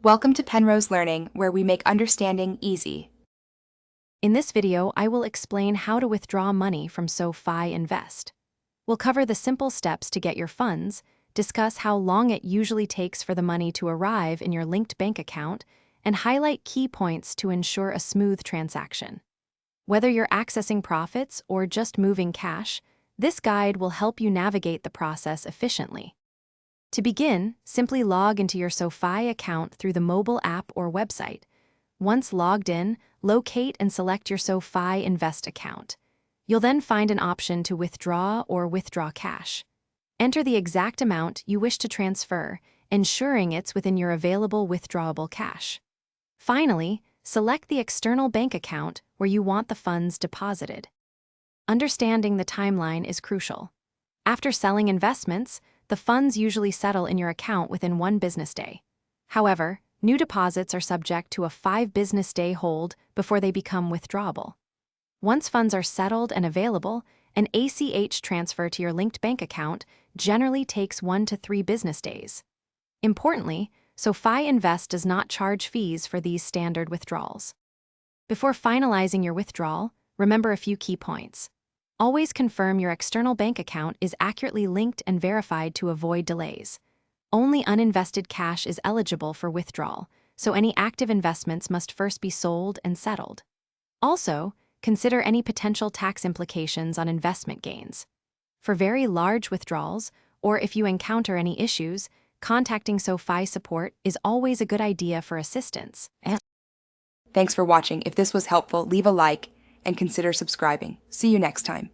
Welcome to Penrose Learning, where we make understanding easy. In this video, I will explain how to withdraw money from SoFi Invest. We'll cover the simple steps to get your funds, discuss how long it usually takes for the money to arrive in your linked bank account, and highlight key points to ensure a smooth transaction. Whether you're accessing profits or just moving cash, this guide will help you navigate the process efficiently. To begin, simply log into your SoFi account through the mobile app or website. Once logged in, locate and select your SoFi Invest account. You'll then find an option to withdraw or withdraw cash. Enter the exact amount you wish to transfer, ensuring it's within your available withdrawable cash. Finally, select the external bank account where you want the funds deposited. Understanding the timeline is crucial. After selling investments, the funds usually settle in your account within 1 business day. However, new deposits are subject to a 5-business-day hold before they become withdrawable. Once funds are settled and available, an ACH transfer to your linked bank account generally takes 1 to 3 business days. Importantly, SoFi Invest does not charge fees for these standard withdrawals. Before finalizing your withdrawal, remember a few key points. Always confirm your external bank account is accurately linked and verified to avoid delays. Only uninvested cash is eligible for withdrawal, so any active investments must first be sold and settled. Also, consider any potential tax implications on investment gains. For very large withdrawals, or if you encounter any issues, contacting SoFi support is always a good idea for assistance. Thanks for watching. If this was helpful, leave a like and consider subscribing. See you next time.